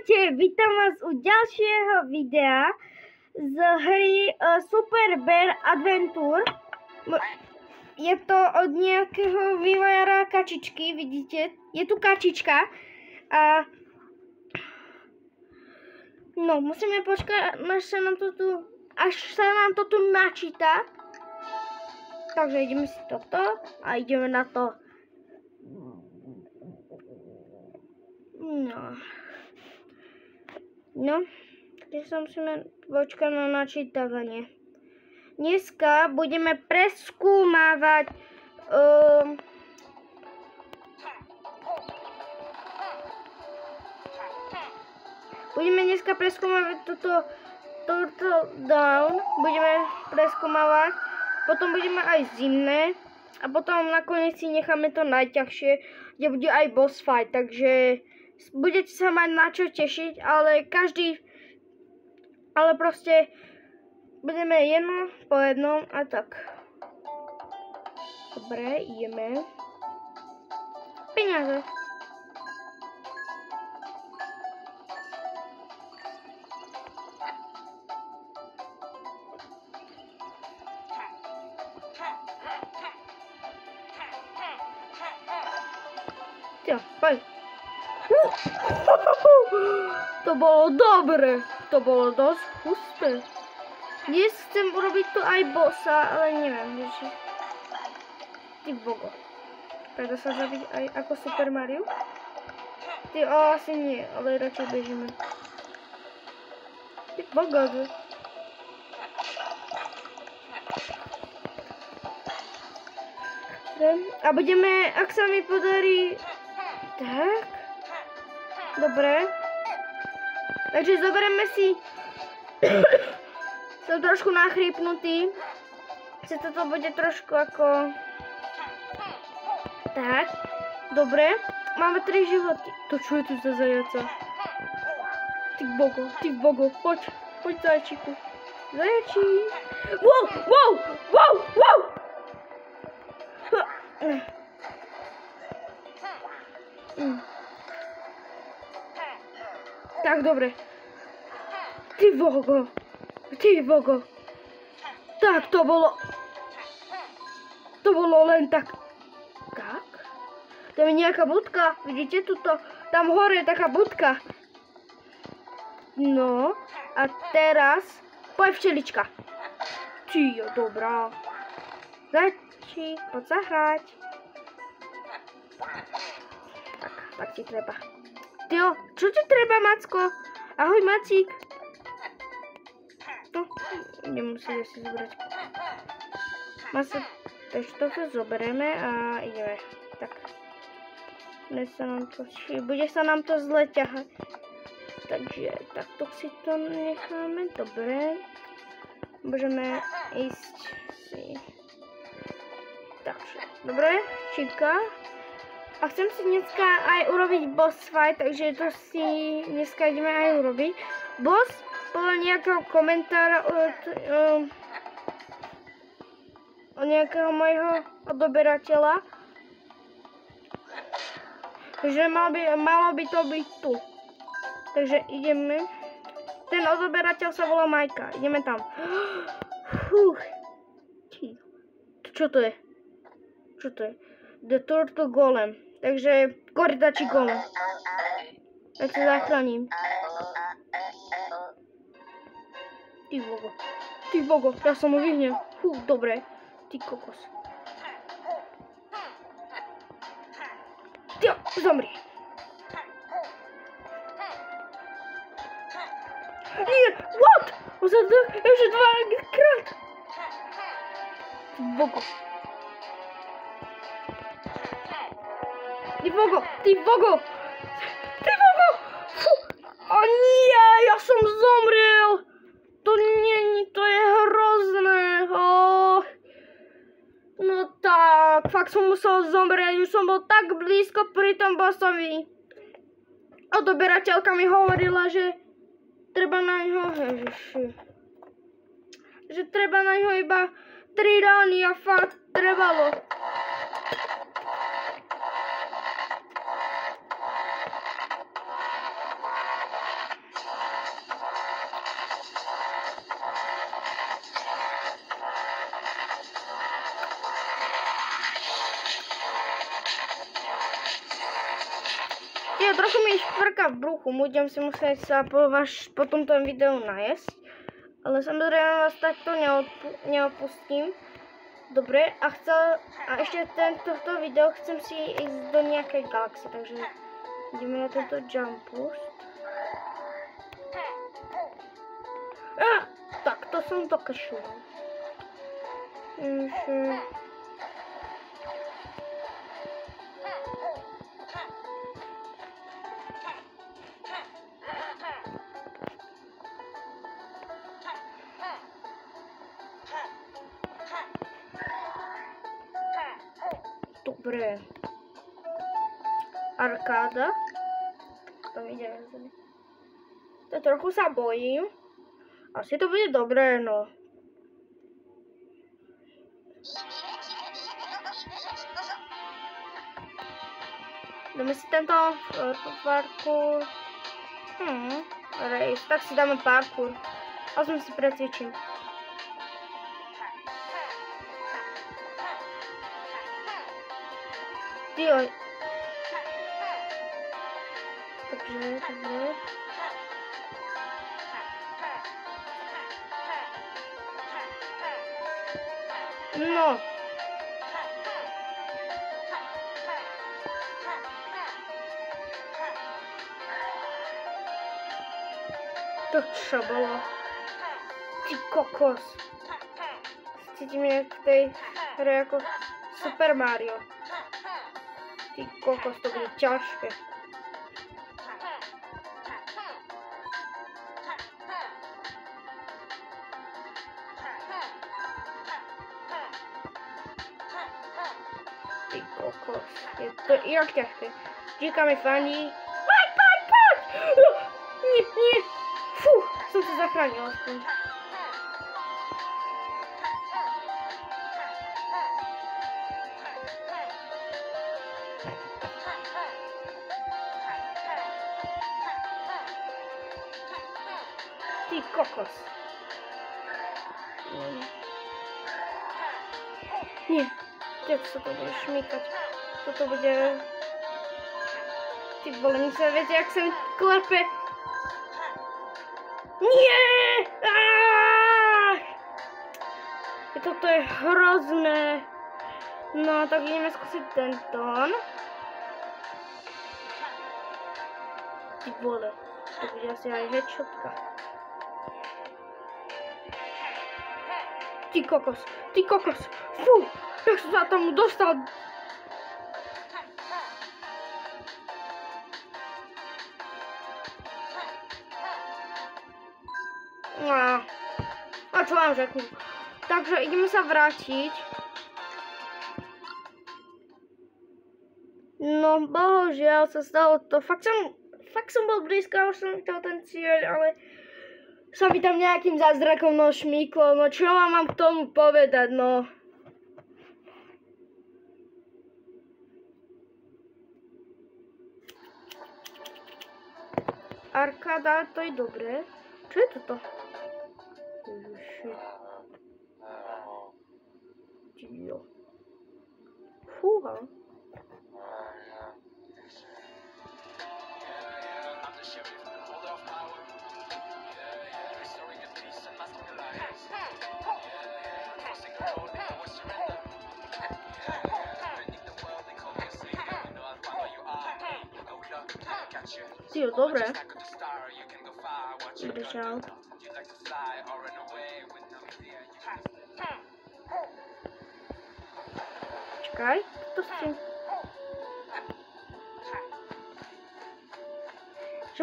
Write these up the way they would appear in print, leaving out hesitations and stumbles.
Ahojte, vítam vás u ďalšieho videa z hry Super Bear Adventure. Je to od nejakého vývojára kačičky, vidíte? Je tu kačička a no, musíme počkať, až sa nám to tu načíta. Takže ideme si toto a ideme na to. No, takže sa musíme počkať na načítavanie. Dneska budeme preskúmavať toto Turtle Down. Budeme preskúmavať. Potom budeme aj zimné. A potom nakoniec si necháme to najťažšie, kde bude aj boss fight. Takže budete sa mať na čo tešiť, ale proste budeme jedno po jednom a tak. Dobre, ideme. Peniaze. Jo, poď. To bolo dobre. To bolo dosť husté. Dnes chcem urobiť tu aj bossa, ale neviem, že... Ty bogo. Predá sa zabiť aj ako Super Mario? Ty, asi nie, ale radšej bežíme. Ty bogo. A budeme, ak sa mi podarí... Tak. Dobre. Takže zoberieme si... Som trošku nachrípnutý. Že toto bude trošku ako... Tak. Dobre. Máme 3 životy. To čo je tu za zajaca? Ty bogo. Poď zajčíku. Zajčík. Wow. Tak, dobre. Ty bogo. Tak, to bolo len tak. Tak? Tam je nejaká budka. Vidíte tuto? Tam hore je taká budka. No. A teraz poď včelička. Ty, dobrá. Zajčík, poď sa hrať. Tak ti treba. Tyjo, čo ti treba, Macko? Ahoj, Macík. No, nemusíme si zobrať. Takže toto zoberieme a ideme. Tak. Bude sa nám to zle ťahať. Takže takto si to necháme. Dobre. Môžeme ísť si. Takže, dobre, číka. A chcem si dneska aj urobiť boss fight, takže to si dneska ideme aj urobiť. Boss podľa nejakého komentára od nejakého mojho odoberateľa, že malo by to byť tu. Takže ideme. Ten odoberateľ sa volá Majka. Ideme tam. Čo to je? The Turtle Golem. Takže koridačí golem. Tak sa zachránim. Ty bogo, ja som ho vyhnem. Dobre. Ty kokos. Ty, zomri. Nie, what? On sa ešte 2 krát. Ty bogo. Ty bogo! Fú! O nie, ja som zomrel! To je hrozné. No tak, fakt som musel zomrieť, už som bol tak blízko pri tom bossovi. Odoberateľka mi hovorila, že treba na ňo iba 3 rány a fakt trebalo. trochu mi škvrka v bruchu, budem si musieť sa po tomto videu najesť. Ale samozrejme vás takto neopustím. Dobre, a ešte tohto video chcem si ísť do nejakej galaxie, takže ideme na tento jump boost. Tak, to som dokašľal. Dobre. Arkáda. Tam ideme. To trochu sa bojím. Asi to bude dobré, no. Dáme si tento parkour. Race. Tak si dáme parkour. A som si precvičím. Tyjo. Takže, dobre. No. To čo bolo? Ty kokos. Cítim jak v tej hre ako Super Mario. Ty kokos, to bude ťažké. Ty kokos, je to jak ťažké. Díka mi fandí. Poď! Nie. Fú, som sa zachránil aspoň. Ty kokos. Nie. Jak sa to bude šmýkať? Toto bude... Ty vole, mi sa viete, jak sem klepe. Nie! Toto je hrozné. No, tak ideme skúsiť tento. Ty vole, to bude asi aj headshotka. Ty kokos, fú, jak som sa tomu dostal. A čo vám řeknu? Takže ideme sa vrátiť. No, bohužiaľ sa stalo to. Fakt som bol blízko, už som videl ten cieľ, ale sa mi tam nejakým zázrakom šmýklo. No čo vám mám k tomu povedať, no? Arkáda, to je dobré. Čo je toto? Ježiši. Jo. Fúha. Jo, dobre. Vydržal. Čakaj, to s tým. Že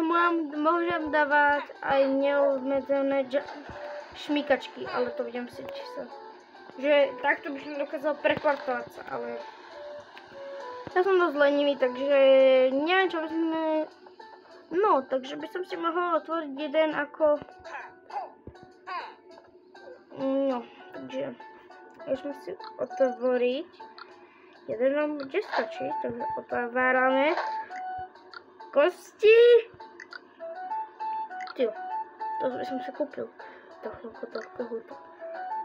môžem dávať aj neobmedzené šmíkačky, ale to budem si čísať. Že takto by som dokázal prekvartovať sa, ale ja som dosť lenivý, takže neviem, čo by sme... No, takže by som si mohol otvoriť jeden ako... No, takže... Môžeme si otvoriť. Jeden nám bude stačiť, takže otvárame. Kosti! Tyjo, to by som si kúpil. Tohto.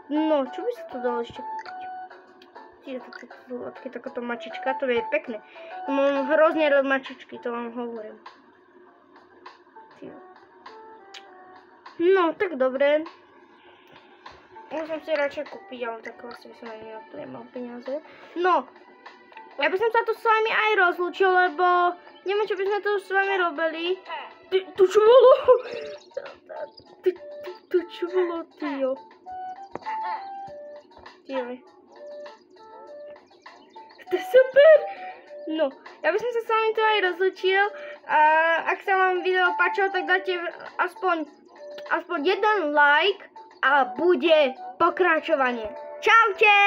No, čo by sa to dalo ešte kúpiť? Ty Je to sladké, takáto mačička, to je pekné. Mám hrozne rád mačičky, to vám hovorím. No, tak dobre. Môžem si radšej kúpiť, ale tak vlastne som ani na to nemal peniaze. No, ja by som sa tu s vami aj rozlúčil, lebo neviem, čo by sme tu s vami robili. Tu čo bolo? Tu čo bolo, tyjo? Tyjo. To je super! No, ja by som sa s vami tu aj rozlúčil. A ak sa vám video páčilo, tak dáte aspoň jeden like a bude pokračovanie. Čaute!